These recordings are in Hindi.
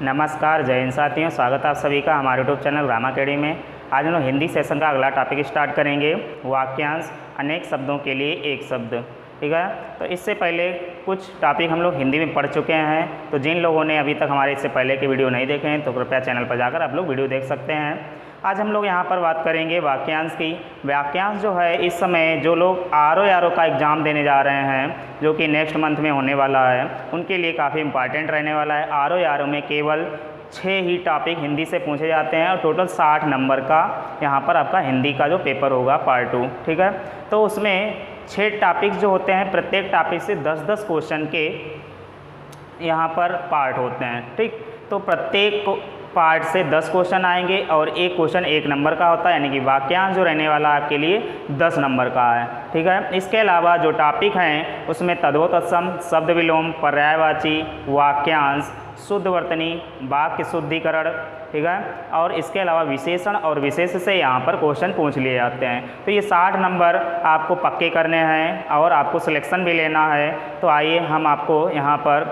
नमस्कार, जय हिंद साथियों। स्वागत है आप सभी का हमारे यूट्यूब चैनल ग्रामर अकेडमी में। आज हम लोग हिंदी सेशन का अगला टॉपिक स्टार्ट करेंगे, वाक्यांश अनेक शब्दों के लिए एक शब्द। ठीक है, तो इससे पहले कुछ टॉपिक हम लोग हिंदी में पढ़ चुके हैं, तो जिन लोगों ने अभी तक हमारे इससे पहले के वीडियो नहीं देखे हैं तो कृपया चैनल पर जाकर आप लोग वीडियो देख सकते हैं। आज हम लोग यहाँ पर बात करेंगे वाक्यांश की। वाक्यांश जो है, इस समय जो लोग आर का एग्ज़ाम देने जा रहे हैं, जो कि नेक्स्ट मंथ में होने वाला है, उनके लिए काफ़ी इंपॉर्टेंट रहने वाला है। आर में केवल 6 ही टॉपिक हिंदी से पूछे जाते हैं और टोटल 60 नंबर का यहाँ पर आपका हिंदी का जो पेपर होगा पार्ट 2। ठीक है, तो उसमें 6 टॉपिक्स जो होते हैं, प्रत्येक टॉपिक से 10-10 क्वेश्चन के यहाँ पर पार्ट होते हैं। ठीक, तो प्रत्येक पार्ट से 10 क्वेश्चन आएंगे और एक क्वेश्चन 1 नंबर का होता है, यानी कि वाक्यांश जो रहने वाला आपके लिए 10 नंबर का है। ठीक है, इसके अलावा जो टॉपिक हैं उसमें तद्भव तत्सम, शब्द विलोम, पर्यायवाची, वाक्यांश, शुद्ध वर्तनी, वाक्य शुद्धिकरण। ठीक है, और इसके अलावा विशेषण और विशेष से यहाँ पर क्वेश्चन पूछ लिए जाते हैं। तो ये 60 नंबर आपको पक्के करने हैं और आपको सिलेक्शन भी लेना है। तो आइए हम आपको यहाँ पर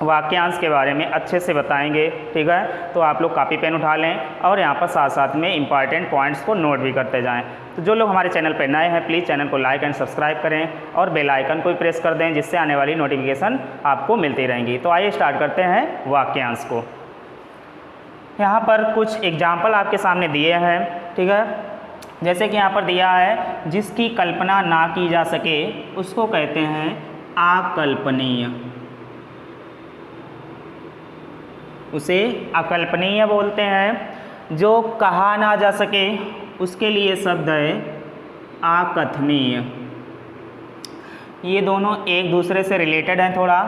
वाक्यांश के बारे में अच्छे से बताएंगे। ठीक है, तो आप लोग कॉपी पेन उठा लें और यहाँ पर साथ साथ में इंपॉर्टेंट पॉइंट्स को नोट भी करते जाएं। तो जो लोग हमारे चैनल पर नए हैं, प्लीज़ चैनल को लाइक एंड सब्सक्राइब करें और बेल आइकन को भी प्रेस कर दें, जिससे आने वाली नोटिफिकेशन आपको मिलती रहेंगी। तो आइए स्टार्ट करते हैं वाक्यांश को। यहाँ पर कुछ एग्जाम्पल आपके सामने दिए हैं। ठीक है, जैसे कि यहाँ पर दिया है, जिसकी कल्पना ना की जा सके उसको कहते हैं अकल्पनीय, उसे अकल्पनीय बोलते हैं। जो कहा ना जा सके उसके लिए शब्द है अकथनीय। ये दोनों एक दूसरे से रिलेटेड हैं थोड़ा।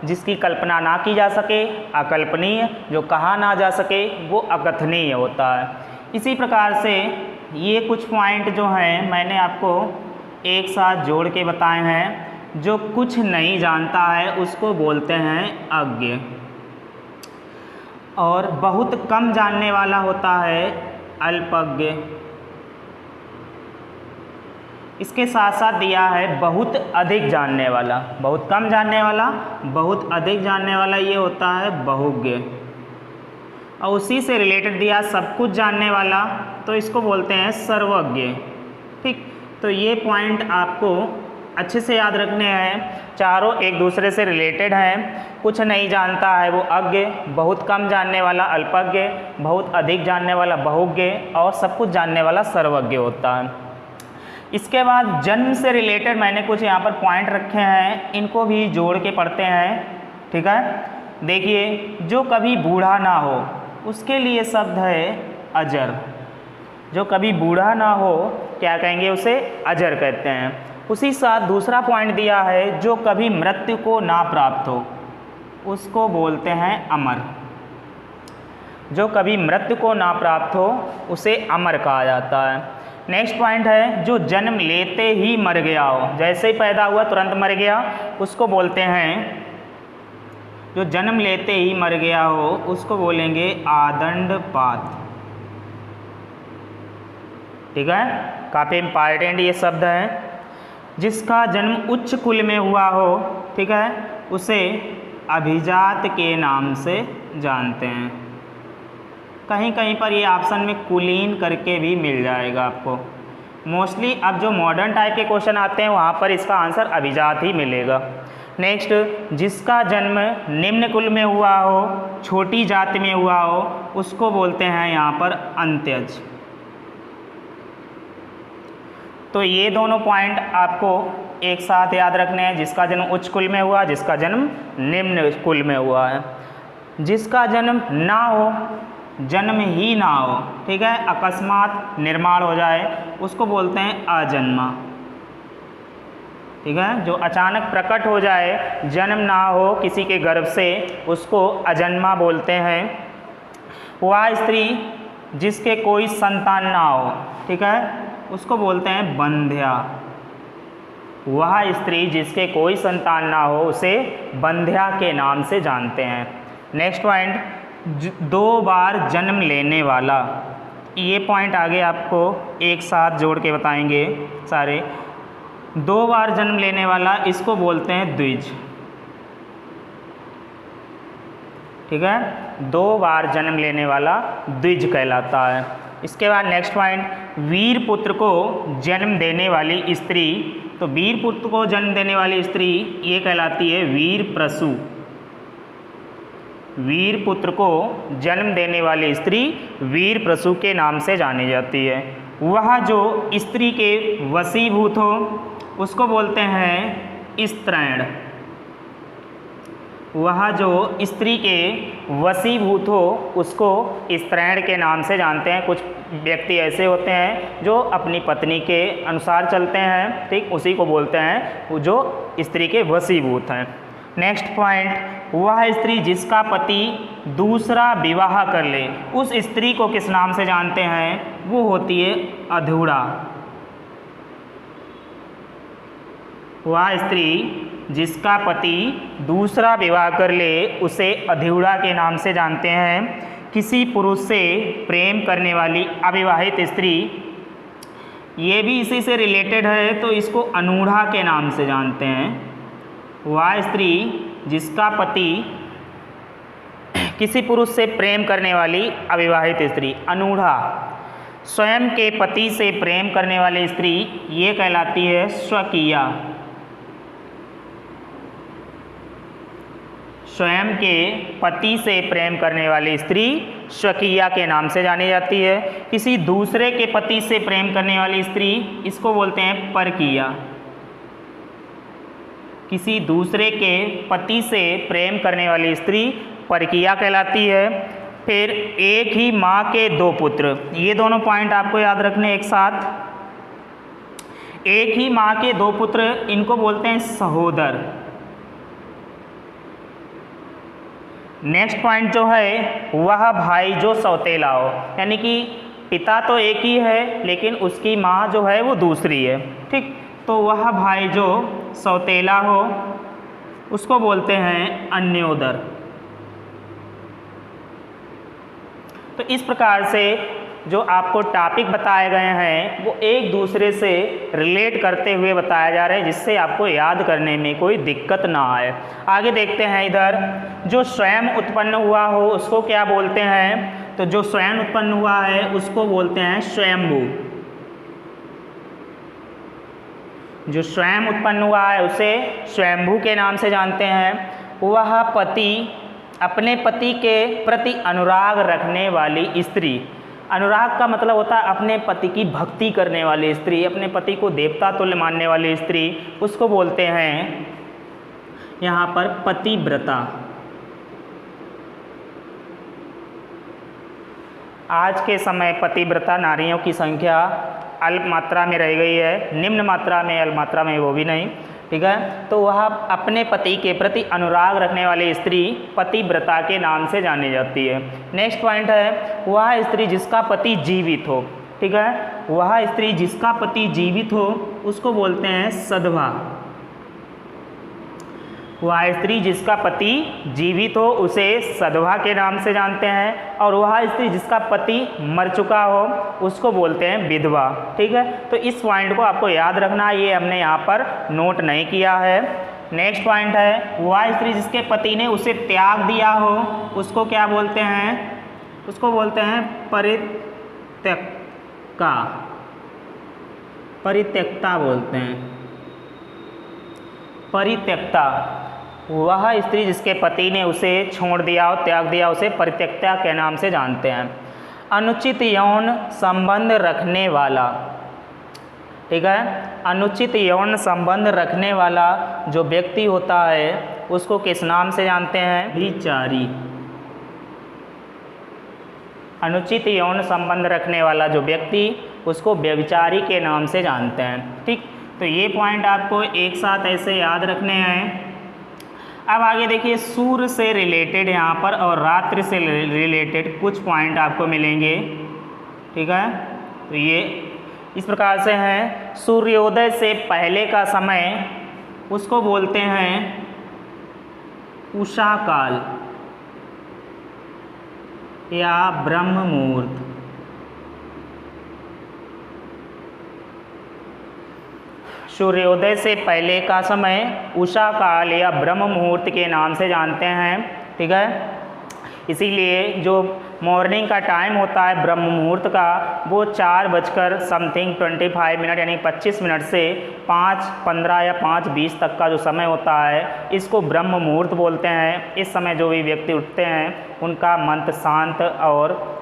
जिसकी कल्पना ना की जा सके अकल्पनीय, जो कहा ना जा सके वो अकथनीय होता है। इसी प्रकार से ये कुछ पॉइंट जो हैं मैंने आपको एक साथ जोड़ के बताए हैं। जो कुछ नहीं जानता है उसको बोलते हैं अज्ञ, और बहुत कम जानने वाला होता है अल्पज्ञ। इसके साथ साथ दिया है बहुत अधिक जानने वाला। बहुत कम जानने वाला, बहुत अधिक जानने वाला, ये होता है बहुज्ञ। और उसी से रिलेटेड दिया सब कुछ जानने वाला, तो इसको बोलते हैं सर्वज्ञ। ठीक, तो ये पॉइंट आपको अच्छे से याद रखने हैं। चारों एक दूसरे से रिलेटेड हैं। कुछ नहीं जानता है वो अज्ञ, बहुत कम जानने वाला अल्पज्ञ, बहुत अधिक जानने वाला बहुज्ञ, और सब कुछ जानने वाला सर्वज्ञ होता है। इसके बाद जन्म से रिलेटेड मैंने कुछ यहाँ पर पॉइंट रखे हैं, इनको भी जोड़ के पढ़ते हैं। ठीक है, देखिए, जो कभी बूढ़ा ना हो उसके लिए शब्द है अजर। जो कभी बूढ़ा ना हो क्या कहेंगे, उसे अजर कहते हैं। उसी साथ दूसरा पॉइंट दिया है, जो कभी मृत्यु को ना प्राप्त हो उसको बोलते हैं अमर। जो कभी मृत्यु को ना प्राप्त हो उसे अमर कहा जाता है। नेक्स्ट पॉइंट है, जो जन्म लेते ही मर गया हो, जैसे ही पैदा हुआ तुरंत मर गया, उसको बोलते हैं, जो जन्म लेते ही मर गया हो उसको बोलेंगे आदंडपात। ठीक है, काफ़ी इंपॉर्टेंट ये शब्द है। जिसका जन्म उच्च कुल में हुआ हो, ठीक है, उसे अभिजात के नाम से जानते हैं। कहीं कहीं पर ये ऑप्शन में कुलीन करके भी मिल जाएगा आपको। मोस्टली अब जो मॉडर्न टाइप के क्वेश्चन आते हैं वहाँ पर इसका आंसर अभिजात ही मिलेगा। नेक्स्ट, जिसका जन्म निम्न कुल में हुआ हो, छोटी जाति में हुआ हो, उसको बोलते हैं यहाँ पर अंत्यज। तो ये दोनों पॉइंट आपको एक साथ याद रखने हैं। जिसका जन्म उच्च कुल में हुआ, जिसका जन्म निम्न कुल में हुआ है। जिसका जन्म ना हो, जन्म ही ना हो, ठीक है, अकस्मात निर्माण हो जाए, उसको बोलते हैं अजन्मा। ठीक है, जो अचानक प्रकट हो जाए, जन्म ना हो किसी के गर्भ से, उसको अजन्मा बोलते हैं। वह स्त्री जिसके कोई संतान ना हो, ठीक है, उसको बोलते हैं बंध्या। वह स्त्री जिसके कोई संतान ना हो उसे बंध्या के नाम से जानते हैं। नेक्स्ट पॉइंट, 2 बार जन्म लेने वाला। ये पॉइंट आगे आपको एक साथ जोड़ के बताएंगे सारे। 2 बार जन्म लेने वाला, इसको बोलते हैं द्विज। ठीक है, 2 बार जन्म लेने वाला द्विज कहलाता है। इसके बाद नेक्स्ट पॉइंट, वीर पुत्र को जन्म देने वाली स्त्री, तो वीर पुत्र को जन्म देने वाली स्त्री ये कहलाती है वीर प्रसू। वीर पुत्र को जन्म देने वाली स्त्री वीर प्रसू के नाम से जानी जाती है। वह जो स्त्री के वशीभूत हो उसको बोलते हैं स्त्रैण। वह जो स्त्री के वशीभूत हो उसको स्त्रैण के नाम से जानते हैं। कुछ व्यक्ति ऐसे होते हैं जो अपनी पत्नी के अनुसार चलते हैं, ठीक, उसी को बोलते हैं जो स्त्री के वशीभूत हैं। नेक्स्ट पॉइंट, वह स्त्री जिसका पति दूसरा विवाह कर ले उस स्त्री को किस नाम से जानते हैं? वो होती है अधूरा। वह स्त्री जिसका पति दूसरा विवाह कर ले उसे अधूरा के नाम से जानते हैं। किसी पुरुष से प्रेम करने वाली अविवाहित स्त्री, ये भी इसी से रिलेटेड है तो इसको अनूढ़ा के नाम से जानते हैं। वह स्त्री जिसका पति किसी पुरुष से प्रेम करने वाली अविवाहित स्त्री, अनूढ़ा। स्वयं के पति से प्रेम करने वाली स्त्री ये कहलाती है स्वकीया। स्वयं के पति से प्रेम करने वाली स्त्री स्वकीया के नाम से जानी जाती है। किसी दूसरे के पति से प्रेम करने वाली स्त्री, इसको बोलते हैं परकीया। किसी दूसरे के पति से प्रेम करने वाली स्त्री परकीया कहलाती है। फिर एक ही माँ के 2 पुत्र, ये दोनों पॉइंट आपको याद रखने एक साथ। एक ही माँ के 2 पुत्र, इनको बोलते हैं सहोदर। नेक्स्ट पॉइंट जो है, वह भाई जो सौतेला हो, यानी कि पिता तो एक ही है लेकिन उसकी माँ जो है वो दूसरी है, ठीक, तो वह भाई जो सौतेला हो उसको बोलते हैं अन्योदर। तो इस प्रकार से जो आपको टॉपिक बताए गए हैं वो एक दूसरे से रिलेट करते हुए बताया जा रहा है, जिससे आपको याद करने में कोई दिक्कत ना आए। आगे देखते हैं, इधर जो स्वयं उत्पन्न हुआ हो उसको क्या बोलते हैं? तो जो स्वयं उत्पन्न हुआ है उसको बोलते हैं स्वयंभू। जो स्वयं उत्पन्न हुआ है उसे स्वयंभू के नाम से जानते हैं। वह पति, अपने पति के प्रति अनुराग रखने वाली स्त्री, अनुराग का मतलब होता है अपने पति की भक्ति करने वाली स्त्री, अपने पति को देवता तुल्य मानने वाली स्त्री, उसको बोलते हैं यहाँ पर पतिव्रता। आज के समय पतिव्रता नारियों की संख्या अल्प मात्रा में रह गई है, निम्न मात्रा में, अल्प मात्रा में वो भी नहीं, ठीक है। तो वह अपने पति के प्रति अनुराग रखने वाली स्त्री पतिव्रता के नाम से जानी जाती है। नेक्स्ट पॉइंट है, वह स्त्री जिसका पति जीवित हो, ठीक है, वह स्त्री जिसका पति जीवित हो उसको बोलते हैं सधवा। वह स्त्री जिसका पति जीवित हो उसे सधवा के नाम से जानते हैं, और वह स्त्री जिसका पति मर चुका हो उसको बोलते हैं विधवा, ठीक है। तो इस पॉइंट को आपको याद रखना, ये हमने यहाँ पर नोट नहीं किया है। नेक्स्ट पॉइंट है, वह स्त्री जिसके पति ने उसे त्याग दिया हो उसको क्या बोलते हैं? उसको बोलते हैं परित्यक्ता, परित्यक्ता बोलते हैं, परित्यक्ता। वह स्त्री जिसके पति ने उसे छोड़ दिया हो, त्याग दिया, उसे परित्यक्ता के नाम से जानते हैं। अनुचित यौन संबंध रखने वाला, ठीक है, अनुचित यौन संबंध रखने वाला जो व्यक्ति होता है उसको किस नाम से जानते हैं? व्यभिचारी। अनुचित यौन संबंध रखने वाला जो व्यक्ति उसको व्यभिचारी के नाम से जानते हैं, ठीक। तो ये पॉइंट आपको एक साथ ऐसे याद रखने हैं। अब आगे देखिए, सूर्य से रिलेटेड यहाँ पर और रात्रि से रिलेटेड कुछ पॉइंट आपको मिलेंगे, ठीक है। तो ये इस प्रकार से हैं, सूर्योदय से पहले का समय उसको बोलते हैं उषा काल या ब्रह्म मुहूर्त। सूर्योदय से पहले का समय उषा काल या ब्रह्म मुहूर्त के नाम से जानते हैं, ठीक है। इसीलिए जो मॉर्निंग का टाइम होता है ब्रह्म मुहूर्त का, वो 4:25 यानी 25 मिनट से 5:15 या 5:20 तक का जो समय होता है, इसको ब्रह्म मुहूर्त बोलते हैं। इस समय जो भी व्यक्ति उठते हैं उनका मन शांत और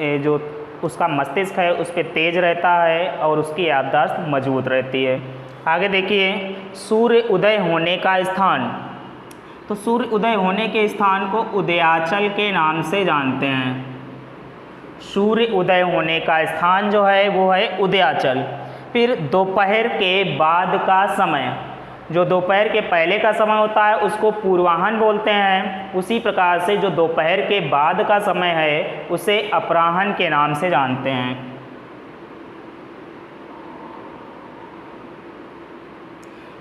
जो उसका मस्तिष्क है उस पर तेज रहता है और उसकी याददाश्त मजबूत रहती है। आगे देखिए, सूर्य उदय होने का स्थान। तो सूर्य उदय होने के स्थान को उदयाचल के नाम से जानते हैं। सूर्य उदय होने का स्थान जो है वो है उदयाचल। फिर दोपहर के बाद का समय, जो दोपहर के पहले का समय होता है उसको पूर्वाह्न बोलते हैं। उसी प्रकार से जो दोपहर के बाद का समय है उसे अपराह्न के नाम से जानते हैं।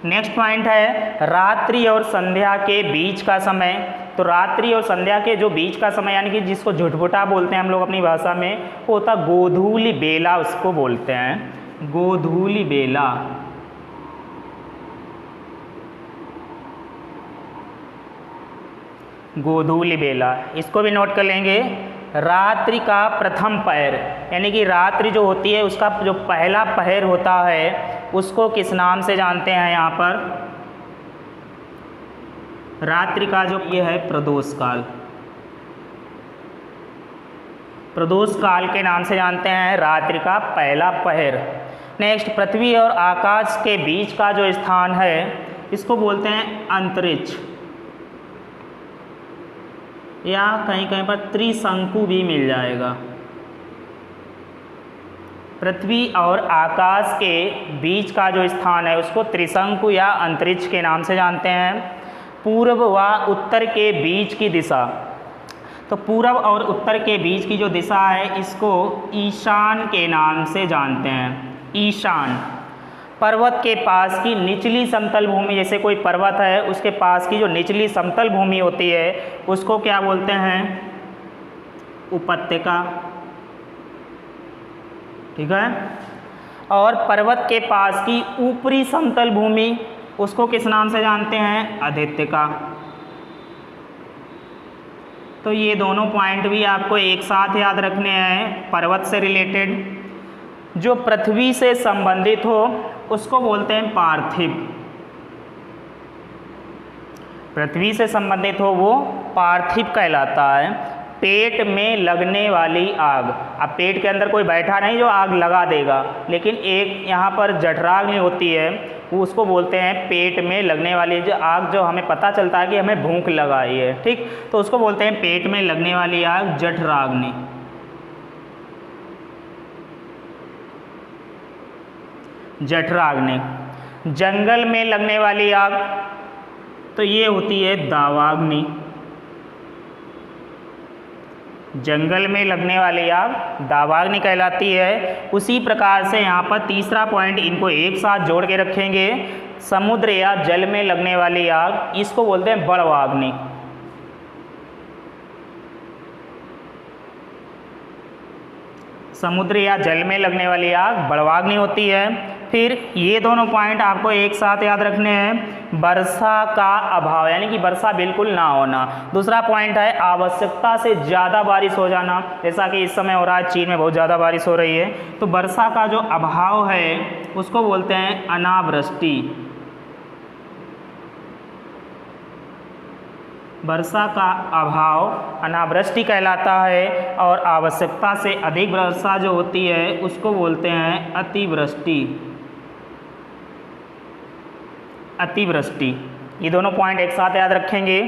नेक्स्ट पॉइंट है रात्रि और संध्या के बीच का समय। तो रात्रि और संध्या के जो बीच का समय यानी कि जिसको झुटपुटा बोलते हैं हम लोग अपनी भाषा में, वो होता गोधूलि बेला, उसको बोलते हैं गोधूलि बेला। गोधूलि बेला, इसको भी नोट कर लेंगे। रात्रि का प्रथम पहर, यानी कि रात्रि जो होती है उसका जो पहला पहर होता है उसको किस नाम से जानते हैं? यहाँ पर रात्रि का जो ये है प्रदोष काल, प्रदोष काल के नाम से जानते हैं रात्रि का पहला पहर। नेक्स्ट, पृथ्वी और आकाश के बीच का जो स्थान है इसको बोलते हैं अंतरिक्ष, या कहीं कहीं पर त्रिशंकु भी मिल जाएगा। पृथ्वी और आकाश के बीच का जो स्थान है उसको त्रिशंकु या अंतरिक्ष के नाम से जानते हैं। पूर्व व उत्तर के बीच की दिशा, तो पूर्व और उत्तर के बीच की जो दिशा है इसको ईशान के नाम से जानते हैं। ईशान। पर्वत के पास की निचली समतल भूमि, जैसे कोई पर्वत है उसके पास की जो निचली समतल भूमि होती है उसको क्या बोलते हैं? उपत्यका। ठीक है। और पर्वत के पास की ऊपरी समतल भूमि उसको किस नाम से जानते हैं? अधीत्यका। तो ये दोनों पॉइंट भी आपको एक साथ याद रखने हैं। पर्वत से रिलेटेड जो पृथ्वी से संबंधित हो उसको बोलते हैं पार्थिव। पृथ्वी से संबंधित हो वो पार्थिव कहलाता है। पेट में लगने वाली आग, अब पेट के अंदर कोई बैठा नहीं जो आग लगा देगा, लेकिन एक यहाँ पर जठराग्नि होती है वो उसको बोलते हैं पेट में लगने वाली जो आग, जो हमें पता चलता है कि हमें भूख लगाई है। ठीक, तो उसको बोलते हैं पेट में लगने वाली आग, जठराग्नि। जठराग्नि। जंगल में लगने वाली आग तो ये होती है दावाग्नि। जंगल में लगने वाली आग दावाग्नि कहलाती है। उसी प्रकार से यहाँ पर तीसरा पॉइंट इनको एक साथ जोड़ के रखेंगे। समुद्र या जल में लगने वाली आग इसको बोलते हैं बड़वाग्नि। समुद्र या जल में लगने वाली आग बड़वाग्नि होती है। फिर ये दोनों पॉइंट आपको एक साथ याद रखने हैं। वर्षा का अभाव यानी कि वर्षा बिल्कुल ना होना। दूसरा पॉइंट है आवश्यकता से ज़्यादा बारिश हो जाना, जैसा कि इस समय हो रहा है, चीन में बहुत ज़्यादा बारिश हो रही है। तो वर्षा का जो अभाव है उसको बोलते हैं अनावृष्टि। वर्षा का अभाव अनावृष्टि कहलाता है। और आवश्यकता से अधिक वर्षा जो होती है उसको बोलते हैं अतिवृष्टि। अतिवृष्टि। ये दोनों पॉइंट एक साथ याद रखेंगे।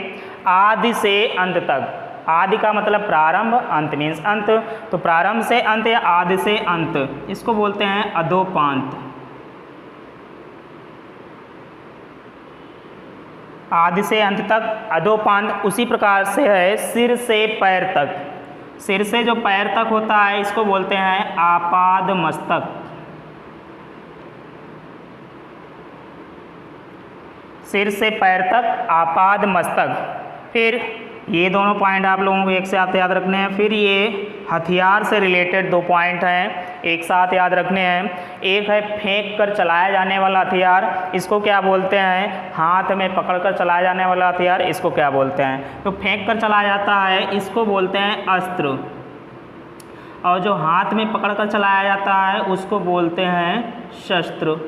आदि से अंत तक, आदि का मतलब प्रारंभ, अंत मीन्स अंत, तो प्रारंभ से अंत या आदि से अंत इसको बोलते हैं अधोपांत। आदि से अंत तक अधोपांत। उसी प्रकार से है सिर से पैर तक। सिर से जो पैर तक होता है इसको बोलते हैं आपाद मस्तक। सिर से पैर तक आपाद मस्तक। फिर ये दोनों पॉइंट आप लोगों को एक साथ याद रखने हैं। फिर ये हथियार से रिलेटेड 2 पॉइंट हैं, एक साथ याद रखने हैं। एक है फेंक कर चलाया जाने वाला हथियार, इसको क्या बोलते हैं? हाथ में पकड़ कर चलाया जाने वाला हथियार, इसको क्या बोलते हैं? तो फेंक कर चलाया जाता है इसको बोलते हैं अस्त्र, और जो हाथ में पकड़ कर चलाया जाता है उसको बोलते हैं शस्त्र।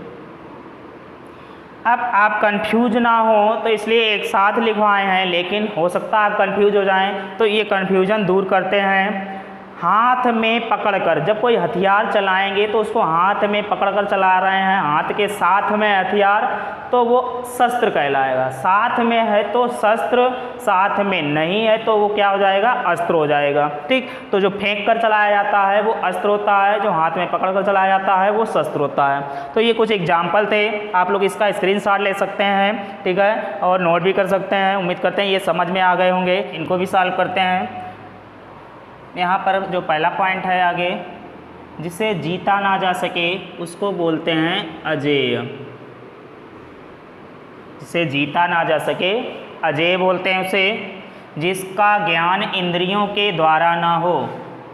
अब आप कंफ्यूज ना हो तो इसलिए एक साथ लिखवाए हैं, लेकिन हो सकता है आप कंफ्यूज हो जाएं, तो ये कन्फ्यूजन दूर करते हैं। हाथ में पकड़कर, जब कोई हथियार चलाएंगे तो उसको हाथ में पकड़कर चला रहे हैं, हाथ के साथ में हथियार, तो वो शस्त्र कहलाएगा। साथ में है तो शस्त्र, साथ में नहीं है तो वो क्या हो जाएगा? अस्त्र हो जाएगा। ठीक, तो जो फेंक कर चलाया जाता है वो अस्त्र होता है, जो हाथ में पकड़ कर चलाया जाता है वो शस्त्र होता है। तो ये कुछ एग्जाम्पल थे, आप लोग इसका स्क्रीनशॉट ले सकते हैं, ठीक है, और नोट भी कर सकते हैं। उम्मीद करते हैं ये समझ में आ गए होंगे। इनको भी सॉल्व करते हैं। यहाँ पर जो पहला पॉइंट है आगे, जिसे जीता ना जा सके उसको बोलते हैं अजेय। जिसे जीता ना जा सके अजेय बोलते हैं उसे। जिसका ज्ञान इंद्रियों के द्वारा ना हो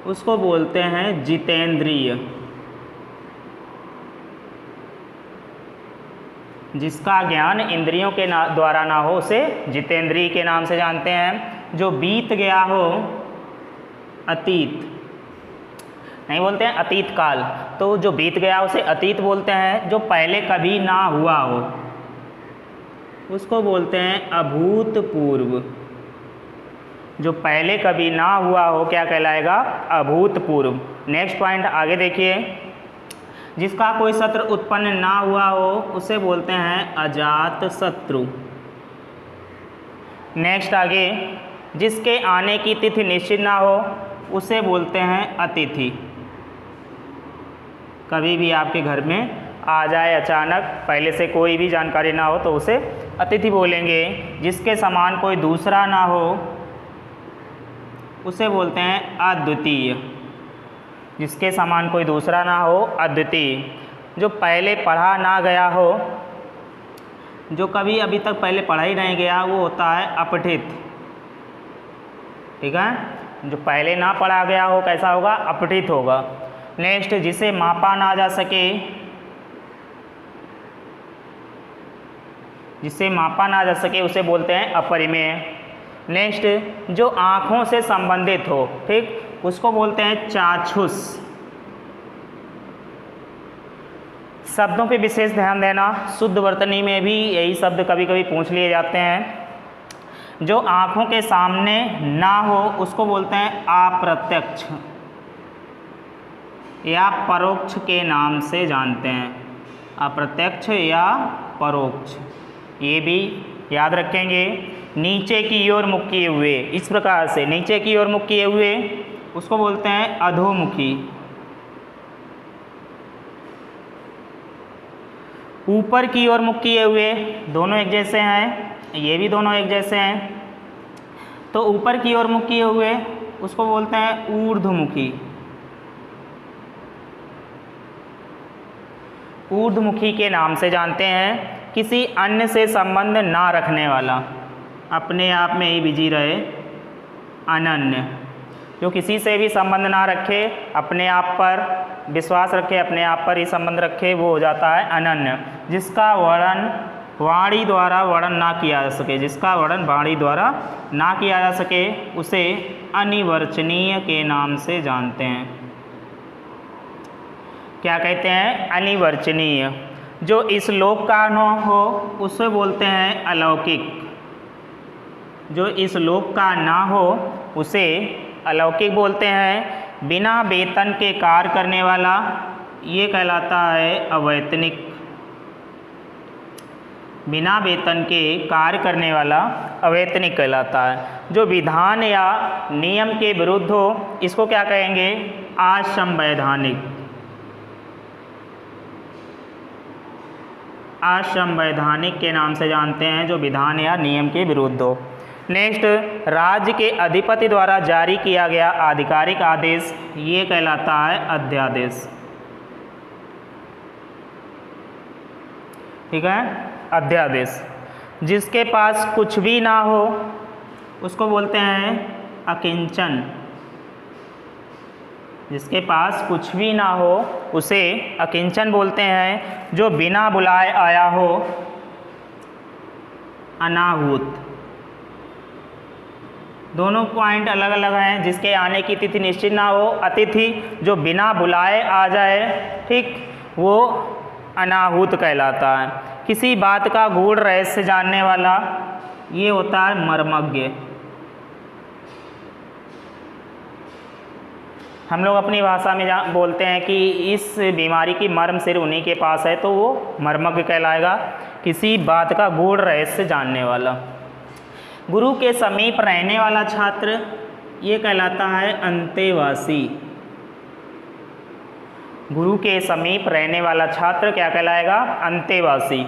उसको बोलते हैं जितेंद्रिय। जिसका ज्ञान इंद्रियों के द्वारा ना हो उसे जितेंद्रिय के नाम से जानते हैं। जो बीत गया हो, अतीत नहीं बोलते हैं, अतीत काल, तो जो बीत गया उसे अतीत बोलते हैं। जो पहले कभी ना हुआ हो उसको बोलते हैं अभूतपूर्व। जो पहले कभी ना हुआ हो क्या कहलाएगा? अभूतपूर्व। नेक्स्ट पॉइंट आगे देखिए, जिसका कोई शत्रु उत्पन्न ना हुआ हो उसे बोलते हैं अजात शत्रु। नेक्स्ट आगे, जिसके आने की तिथि निश्चित ना हो उसे बोलते हैं अतिथि। कभी भी आपके घर में आ जाए अचानक, पहले से कोई भी जानकारी ना हो तो उसे अतिथि बोलेंगे। जिसके समान कोई दूसरा ना हो उसे बोलते हैं अद्वितीय। जिसके समान कोई दूसरा ना हो, अद्वितीय। जो पहले पढ़ा ना गया हो, जो कभी अभी तक पहले पढ़ा ही नहीं गया, वो होता है अपठित। ठीक है, जो पहले ना पढ़ा गया हो कैसा होगा? अपठित होगा। नेक्स्ट, जिसे मापा ना जा सके, जिसे मापा ना जा सके उसे बोलते हैं अपरिमेय। नेक्स्ट, जो आँखों से संबंधित हो, ठीक, उसको बोलते हैं चाक्षुष। शब्दों पे विशेष ध्यान देना, शुद्ध वर्तनी में भी यही शब्द कभी कभी पूछ लिए जाते हैं। जो आँखों के सामने ना हो उसको बोलते हैं अप्रत्यक्ष या परोक्ष के नाम से जानते हैं। अप्रत्यक्ष या परोक्ष, ये भी याद रखेंगे। नीचे की ओर मुख किए हुए, इस प्रकार से नीचे की ओर मुख किए हुए उसको बोलते हैं अधोमुखी। ऊपर की ओर मुख किए हुए, दोनों एक जैसे हैं, ये भी दोनों एक जैसे हैं, तो ऊपर की ओर मुख किए हुए उसको बोलते हैं ऊर्ध्वमुखी। ऊर्ध्वमुखी के नाम से जानते हैं। किसी अन्य से संबंध ना रखने वाला, अपने आप में ही बिजी रहे, अनन्य। जो किसी से भी संबंध ना रखे, अपने आप पर विश्वास रखे, अपने आप पर ही संबंध रखे, वो हो जाता है अनन्य। जिसका वर्णन वाणी द्वारा वर्णन ना किया जा सके, जिसका वर्णन वाणी द्वारा ना किया जा सके उसे अनिवर्चनीय के नाम से जानते हैं। क्या कहते हैं? अनिवर्चनीय। जो इस लोक का न हो उसे बोलते हैं अलौकिक। जो इस लोक का ना हो उसे अलौकिक बोलते हैं। बिना वेतन के कार्य करने वाला ये कहलाता है अवैतनिक। बिना वेतन के कार्य करने वाला अवैतनिक कहलाता है। जो विधान या नियम के विरुद्ध हो इसको क्या कहेंगे? असंवैधानिक। असंवैधानिक के नाम से जानते हैं जो विधान या नियम के विरुद्ध हो। नेक्स्ट, राज्य के अधिपति द्वारा जारी किया गया आधिकारिक आदेश ये कहलाता है अध्यादेश। ठीक है, अध्यादेश। जिसके पास कुछ भी ना हो उसको बोलते हैं अकिंचन। जिसके पास कुछ भी ना हो उसे अकिंचन बोलते हैं। जो बिना बुलाए आया हो अनाहूत। दोनों पॉइंट अलग अलग हैं। जिसके आने की तिथि निश्चित ना हो अतिथि, जो बिना बुलाए आ जाए, ठीक, वो अनाहूत कहलाता है। किसी बात का गूढ़ रहस्य जानने वाला, ये होता है मर्मज्ञ। हम लोग अपनी भाषा में बोलते हैं कि इस बीमारी की मर्म सिर्फ उन्हीं के पास है, तो वो मर्मज्ञ कहलाएगा। किसी बात का गूढ़ रहस्य जानने वाला। गुरु के समीप रहने वाला छात्र, ये कहलाता है अंतेवासी। गुरु के समीप रहने वाला छात्र क्या कहलाएगा? अंतेवासी।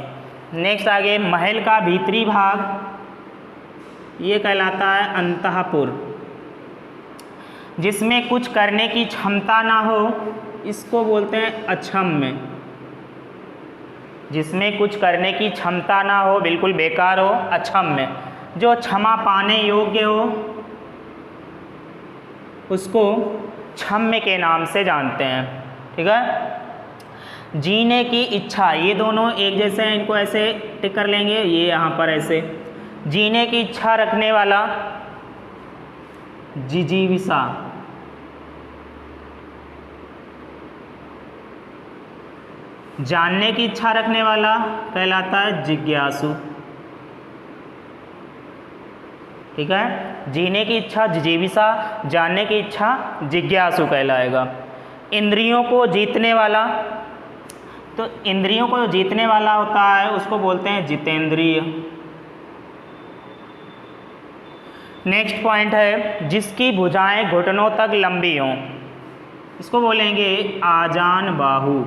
नेक्स्ट आगे, महल का भीतरी भाग, ये कहलाता है अंतःपुर। जिसमें कुछ करने की क्षमता ना हो, इसको बोलते हैं अक्षम्य। जिसमें कुछ करने की क्षमता ना हो, बिल्कुल बेकार हो, अक्षम्य। जो क्षमा पाने योग्य हो, उसको क्षम्य के नाम से जानते हैं। ठीक है। जीने की इच्छा, ये दोनों एक जैसे हैं, इनको ऐसे टिक कर लेंगे, ये यहाँ पर ऐसे। जीने की इच्छा रखने वाला जिजीविषा। जानने की इच्छा रखने वाला कहलाता है जिज्ञासु। ठीक है। जीने की इच्छा जिजीविषा, जानने की इच्छा जिज्ञासु कहलाएगा। इंद्रियों को जीतने वाला, तो इंद्रियों को जीतने वाला होता है उसको बोलते हैं जितेंद्रिय। नेक्स्ट पॉइंट है, जिसकी भुजाएं घुटनों तक लंबी हों, इसको बोलेंगे आजान बाहु।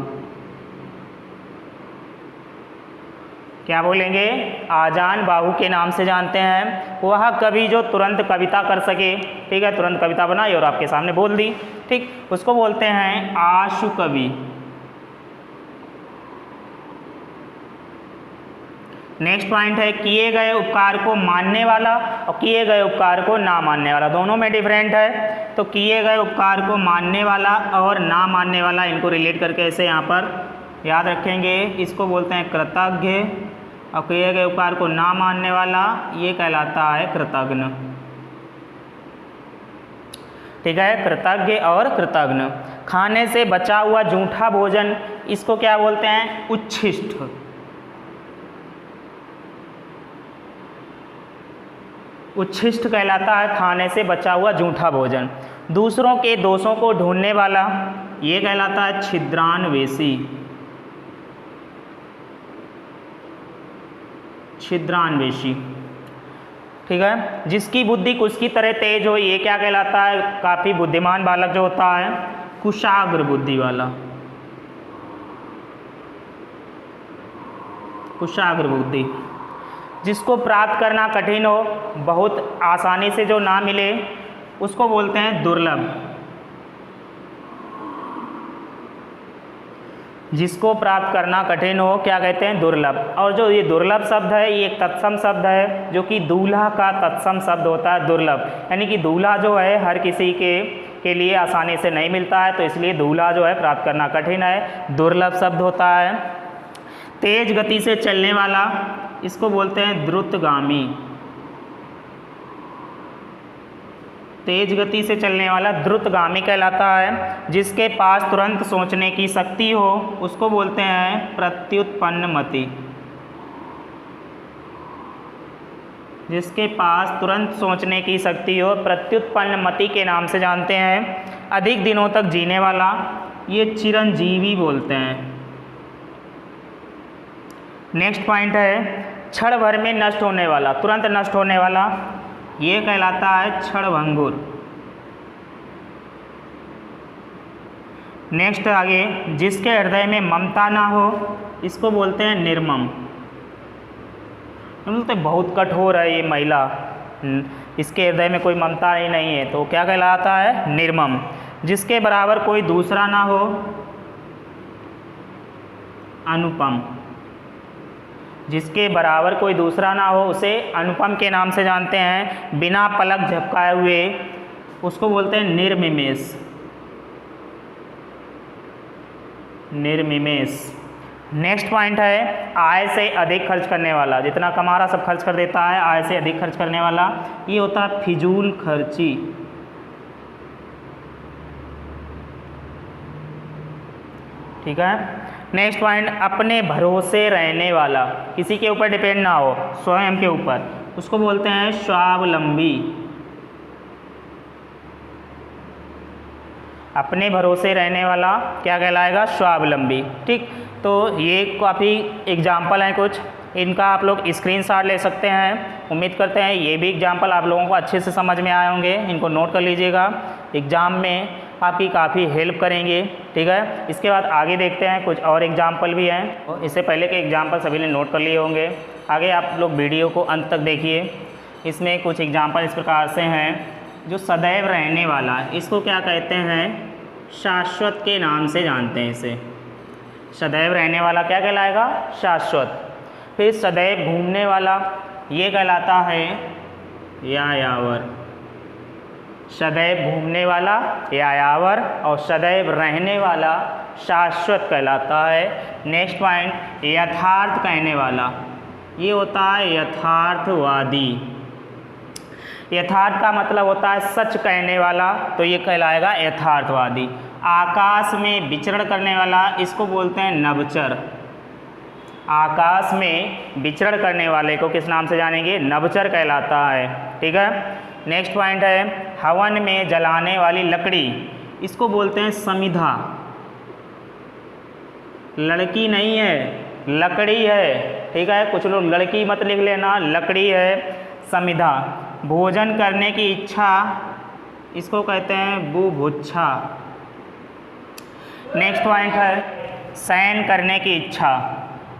क्या बोलेंगे? आजान बाहु के नाम से जानते हैं। वह कवि जो तुरंत कविता कर सके, ठीक है, तुरंत कविता बनाई और आपके सामने बोल दी, ठीक, उसको बोलते हैं आशु कवि। नेक्स्ट पॉइंट है, किए गए उपकार को मानने वाला और किए गए उपकार को ना मानने वाला, दोनों में डिफरेंट है। तो किए गए उपकार को मानने वाला और ना मानने वाला, इनको रिलेट करके ऐसे यहाँ पर याद रखेंगे। इसको बोलते हैं कृतज्ञ और किए गए उपकार को ना मानने वाला, ये कहलाता है कृतज्ञ। ठीक है, कृतज्ञ और कृतज्ञ। खाने से बचा हुआ जूठा भोजन, इसको क्या बोलते हैं? उच्छिष्ट। उच्छिष्ट कहलाता है खाने से बचा हुआ जूठा भोजन। दूसरों के दोषों को ढूंढने वाला, ये कहलाता है छिद्रान्वेषी। छिद्रान्वेषी। ठीक है। जिसकी बुद्धि कुश की तरह तेज हो, ये क्या कहलाता है? काफ़ी बुद्धिमान बालक जो होता है, कुशाग्र बुद्धि वाला। कुशाग्र बुद्धि। जिसको प्राप्त करना कठिन हो, बहुत आसानी से जो ना मिले, उसको बोलते हैं दुर्लभ। जिसको प्राप्त करना कठिन हो, क्या कहते हैं? दुर्लभ। और जो ये दुर्लभ शब्द है, ये एक तत्सम शब्द है, जो कि दूल्हा का तत्सम शब्द होता है, दुर्लभ। यानी कि दूल्हा जो है हर किसी के लिए आसानी से नहीं मिलता है, तो इसलिए दूल्हा जो है प्राप्त करना कठिन है, दुर्लभ शब्द होता है। तेज गति से चलने वाला, इसको बोलते हैं द्रुतगामी। तेज गति से चलने वाला द्रुतगामी कहलाता है। जिसके पास तुरंत सोचने की शक्ति हो, उसको बोलते हैं प्रत्युत्पन्नमति। जिसके पास तुरंत सोचने की शक्ति हो, प्रत्युत्पन्नमति के नाम से जानते हैं। अधिक दिनों तक जीने वाला, ये चिरंजीवी बोलते हैं। नेक्स्ट पॉइंट है, क्षण भर में नष्ट होने वाला, तुरंत नष्ट होने वाला, ये कहलाता है क्षणभंगुर। नेक्स्ट आगे, जिसके हृदय में ममता ना हो, इसको बोलते हैं निर्मम। बोलते बहुत कठोर है ये महिला, इसके हृदय में कोई ममता ही नहीं है, तो क्या कहलाता है? निर्मम। जिसके बराबर कोई दूसरा ना हो, अनुपम। जिसके बराबर कोई दूसरा ना हो, उसे अनुपम के नाम से जानते हैं। बिना पलक झपकाए हुए, उसको बोलते हैं निर्मिमेष। निर्मिमेश। नेक्स्ट पॉइंट है आय से अधिक खर्च करने वाला, जितना कमा रहा सब खर्च कर देता है, आय से अधिक खर्च करने वाला ये होता है फिजूल खर्ची। ठीक है। नेक्स्ट पॉइंट अपने भरोसे रहने वाला, किसी के ऊपर डिपेंड ना हो, स्वयं के ऊपर, उसको बोलते हैं स्वावलंबी। अपने भरोसे रहने वाला क्या कहलाएगा? स्वावलंबी। ठीक, तो ये काफ़ी एग्जाम्पल हैं कुछ, इनका आप लोग स्क्रीनशॉट ले सकते हैं। उम्मीद करते हैं ये भी एग्जाम्पल आप लोगों को अच्छे से समझ में आए होंगे, इनको नोट कर लीजिएगा, एग्ज़ाम में आपकी काफ़ी हेल्प करेंगे। ठीक है, इसके बाद आगे देखते हैं, कुछ और एग्जाम्पल भी हैं, इससे पहले के एग्जाम्पल सभी ने नोट कर लिए होंगे। आगे आप लोग वीडियो को अंत तक देखिए, इसमें कुछ एग्जाम्पल इस प्रकार से हैं। जो सदैव रहने वाला, इसको क्या कहते हैं? शाश्वत के नाम से जानते हैं इसे। सदैव रहने वाला क्या कहलाएगा? शाश्वत। फिर सदैव घूमने वाला ये कहलाता है यायावर। सदैव घूमने वाला यायावर और सदैव रहने वाला शाश्वत कहलाता है। नेक्स्ट पॉइंट यथार्थ कहने वाला, ये होता है यथार्थवादी। यथार्थ का मतलब होता है सच कहने वाला, तो ये कहलाएगा यथार्थवादी। आकाश में विचरण करने वाला, इसको बोलते हैं नभचर। आकाश में विचरण करने वाले को किस नाम से जानेंगे? नभचर कहलाता है। ठीक है। नेक्स्ट पॉइंट है हवन में जलाने वाली लकड़ी, इसको बोलते हैं समिधा। लड़की नहीं है, लकड़ी है। ठीक है, कुछ लोग लड़की मत लिख लेना, लकड़ी है, समिधा। भोजन करने की इच्छा, इसको कहते हैं बुभुक्षा। नेक्स्ट पॉइंट है शयन करने की इच्छा,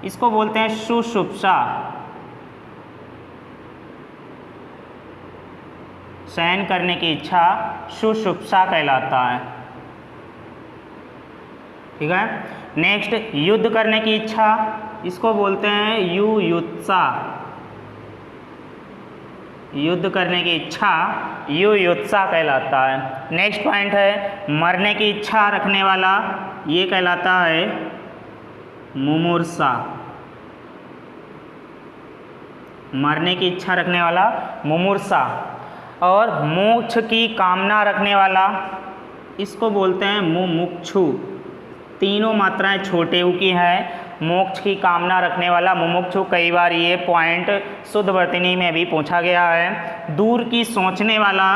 इसको बोलते हैं सुषुप्सा। शयन करने की इच्छा सुषुप्सा कहलाता है। ठीक है। नेक्स्ट युद्ध करने की इच्छा, इसको बोलते हैं युयुत्सा। युद्ध करने की इच्छा युयुत्सा कहलाता है। नेक्स्ट पॉइंट है मरने की इच्छा रखने वाला, ये कहलाता है मुमूर्षा। मरने की इच्छा रखने वाला मुमूर्षा। और मोक्ष की कामना रखने वाला, इसको बोलते हैं मुमुक्षु। तीनों मात्राएं छोटे ऊ की हैं। मोक्ष की कामना रखने वाला मुमुक्षु, कई बार ये पॉइंट शुद्धवर्तनी में भी पूछा गया है। दूर की सोचने वाला,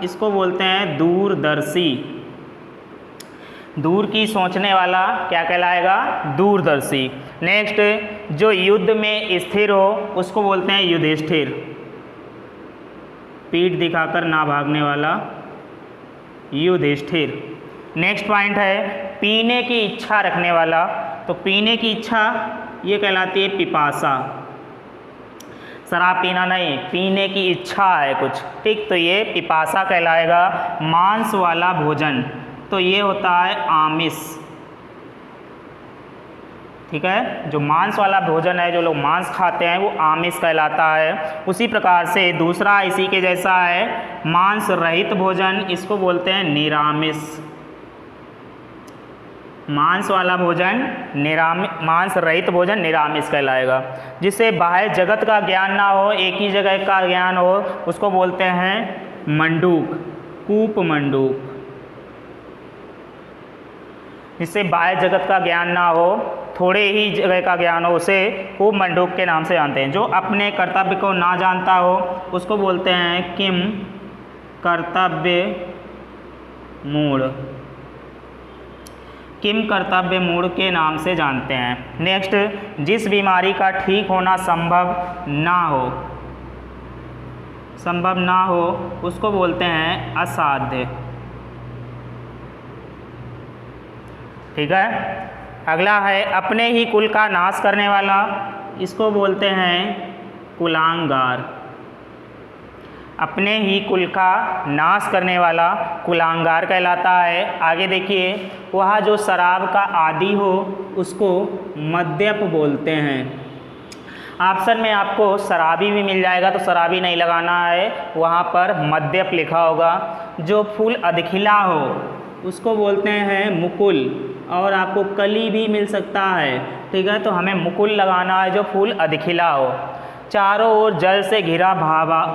इसको बोलते हैं दूरदर्शी। दूर की सोचने वाला क्या कहलाएगा? दूरदर्शी। नेक्स्ट जो युद्ध में स्थिर हो, उसको बोलते हैं युधिष्ठिर। पीठ दिखाकर ना भागने वाला युधिष्ठिर। नेक्स्ट पॉइंट है पीने की इच्छा रखने वाला, तो पीने की इच्छा ये कहलाती है पिपासा। शराब पीना नहीं, पीने की इच्छा है कुछ। ठीक, तो ये पिपासा कहलाएगा। मांस वाला भोजन, तो ये होता है आमिष। ठीक है, जो मांस वाला भोजन है, जो लोग मांस खाते हैं, वो आमिष कहलाता है। उसी प्रकार से दूसरा इसी के जैसा है मांस रहित भोजन, इसको बोलते हैं निरामिष। मांस वाला भोजन मांस रहित भोजन निरामिष कहलाएगा। जिससे बाह्य जगत का ज्ञान ना हो, एक ही जगह का ज्ञान हो, उसको बोलते हैं मंडूक, कूप मंडूक। जिससे बाह्य जगत का ज्ञान ना हो, थोड़े ही जगह का ज्ञान हो, उसे कूप मंडूक के नाम से जानते हैं। जो अपने कर्तव्य को ना जानता हो, उसको बोलते हैं किम कर्तव्य मूढ़। किम कर्तव्य मूढ़ के नाम से जानते हैं। नेक्स्ट जिस बीमारी का ठीक होना संभव ना हो, उसको बोलते हैं असाध्य। ठीक है। अगला है अपने ही कुल का नाश करने वाला, इसको बोलते हैं कुलांगार। अपने ही कुल का नाश करने वाला कुलांगार कहलाता है। आगे देखिए, वह जो शराब का आदी हो, उसको मद्यप बोलते हैं। ऑप्शन में आपको शराबी भी मिल जाएगा, तो शराबी नहीं लगाना है, वहाँ पर मद्यप लिखा होगा। जो फूल अधखिला हो, उसको बोलते हैं मुकुल। और आपको कली भी मिल सकता है। ठीक है, तो हमें मुकुल लगाना है जो फूल अधिखिला हो। चारों ओर जल से घिरा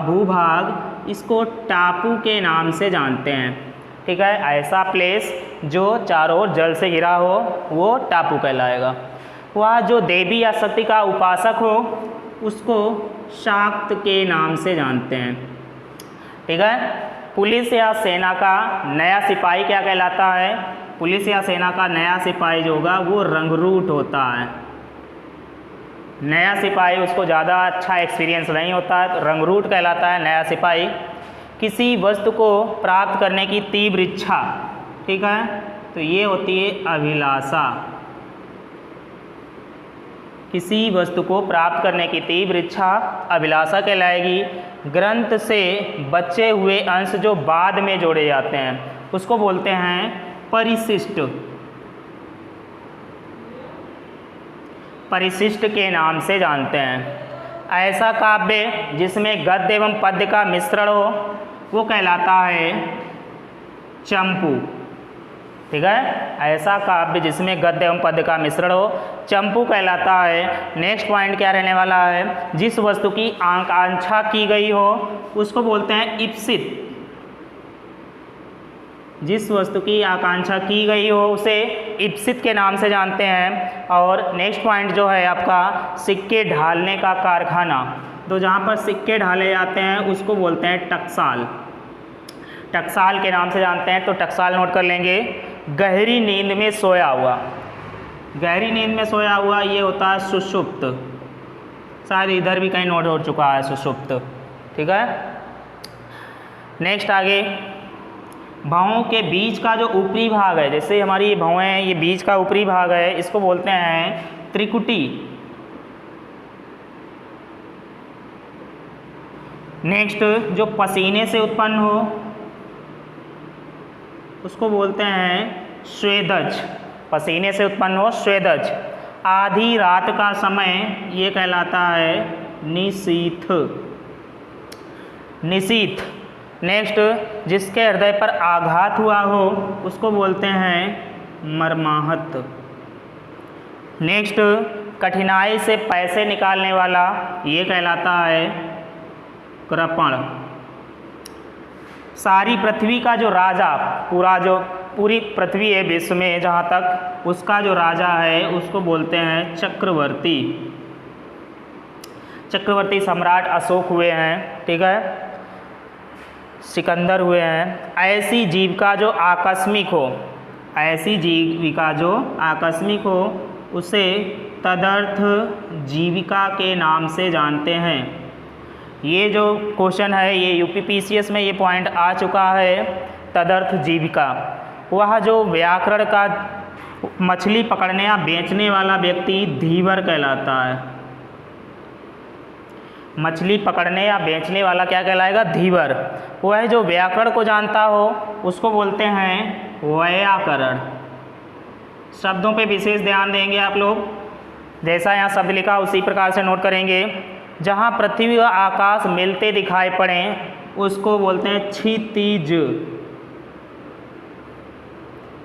भूभाग इसको टापू के नाम से जानते हैं। ठीक है, ऐसा प्लेस जो चारों ओर जल से घिरा हो वो टापू कहलाएगा। वह जो देवी या शक्ति का उपासक हो उसको शाक्त के नाम से जानते हैं। ठीक है, पुलिस या सेना का नया सिपाही क्या कहलाता है? पुलिस या सेना का नया सिपाही जो होगा वो रंगरूट होता है। नया सिपाही उसको ज़्यादा अच्छा एक्सपीरियंस नहीं होता है, तो रंगरूट कहलाता है नया सिपाही। किसी वस्तु को प्राप्त करने की तीव्र इच्छा, ठीक है, तो ये होती है अभिलाषा। किसी वस्तु को प्राप्त करने की तीव्र इच्छा अभिलाषा कहलाएगी। ग्रंथ से बचे हुए अंश जो बाद में जोड़े जाते हैं उसको बोलते हैं परिशिष्ट। परिशिष्ट के नाम से जानते हैं। ऐसा काव्य जिसमें गद्य एवं पद्य का मिश्रण हो वो कहलाता है चंपू। ठीक है, ऐसा काव्य जिसमें गद्य एवं पद्य का मिश्रण हो चंपू कहलाता है। नेक्स्ट पॉइंट क्या रहने वाला है? जिस वस्तु की आकांक्षा की गई हो उसको बोलते हैं इप्सित। जिस वस्तु की आकांक्षा की गई हो उसे इप्सित के नाम से जानते हैं। और नेक्स्ट पॉइंट जो है आपका सिक्के ढालने का कारखाना, तो जहाँ पर सिक्के ढाले जाते हैं उसको बोलते हैं टकसाल। टकसाल के नाम से जानते हैं, तो टकसाल नोट कर लेंगे। गहरी नींद में सोया हुआ, गहरी नींद में सोया हुआ ये होता है सुषुप्त। शायद इधर भी कहीं नोट हो चुका है सुषुप्त। ठीक है, नेक्स्ट आगे भौं के बीच का जो ऊपरी भाग है, जैसे हमारी ये भौं है, ये बीच का ऊपरी भाग है, इसको बोलते हैं त्रिकुटी। नेक्स्ट जो पसीने से उत्पन्न हो उसको बोलते हैं स्वेदज। पसीने से उत्पन्न हो स्वेदज। आधी रात का समय ये कहलाता है निशीथ। निशीथ। नेक्स्ट जिसके हृदय पर आघात हुआ हो उसको बोलते हैं मर्माहत। नेक्स्ट कठिनाई से पैसे निकालने वाला ये कहलाता है कृपण। सारी पृथ्वी का जो राजा, पूरी पृथ्वी है विश्व में जहाँ तक, उसका जो राजा है उसको बोलते हैं चक्रवर्ती। चक्रवर्ती सम्राट अशोक हुए हैं। ठीक है, सिकंदर हुए हैं। ऐसी जीविका जो आकस्मिक हो, ऐसी जीविका जो आकस्मिक हो उसे तदर्थ जीविका के नाम से जानते हैं। ये जो क्वेश्चन है ये यूपीपीसीएस में ये पॉइंट आ चुका है। तदर्थ जीविका, वह जो व्याकरण का मछली पकड़ने या बेचने वाला व्यक्ति धीवर कहलाता है। मछली पकड़ने या बेचने वाला क्या कहलाएगा? धीवर। वह जो व्याकरण को जानता हो उसको बोलते हैं वैयाकरण। शब्दों पे विशेष ध्यान देंगे आप लोग, जैसा यहाँ शब्द लिखा उसी प्रकार से नोट करेंगे। जहाँ पृथ्वी और आकाश मिलते दिखाई पड़े उसको बोलते हैं क्षितिज।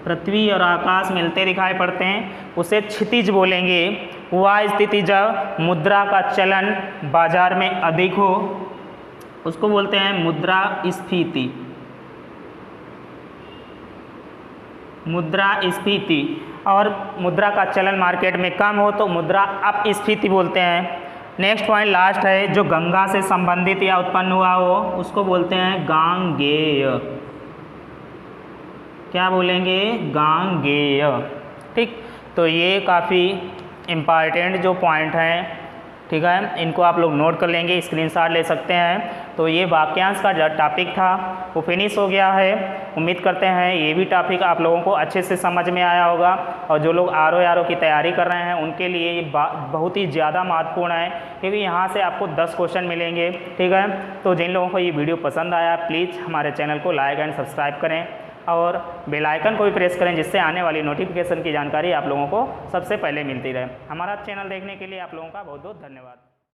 पृथ्वी और आकाश मिलते दिखाई पड़ते हैं उसे क्षितिज बोलेंगे। वह स्थिति जब मुद्रा का चलन बाजार में अधिक हो उसको बोलते हैं मुद्रास्फीति। मुद्रास्फीति। और मुद्रा का चलन मार्केट में कम हो तो मुद्रा अपस्फीति बोलते हैं। नेक्स्ट पॉइंट लास्ट है, जो गंगा से संबंधित या उत्पन्न हुआ हो उसको बोलते हैं गांगेय। क्या बोलेंगे? गांगेय। ठीक, तो ये काफ़ी इम्पॉर्टेंट जो पॉइंट हैं, ठीक है, इनको आप लोग नोट कर लेंगे, स्क्रीनशॉट ले सकते हैं। तो ये वाक्यांश का जो टॉपिक था वो फिनिश हो गया है। उम्मीद करते हैं ये भी टॉपिक आप लोगों को अच्छे से समझ में आया होगा। और जो लोग आरओ की तैयारी कर रहे हैं उनके लिए ये बहुत ही ज़्यादा महत्वपूर्ण है, क्योंकि यहाँ से आपको 10 क्वेश्चन मिलेंगे। ठीक है, तो जिन लोगों को ये वीडियो पसंद आया प्लीज़ हमारे चैनल को लाइक एंड सब्सक्राइब करें और बेल आइकन को भी प्रेस करें, जिससे आने वाली नोटिफिकेशन की जानकारी आप लोगों को सबसे पहले मिलती रहे। हमारा चैनल देखने के लिए आप लोगों का बहुत बहुत धन्यवाद।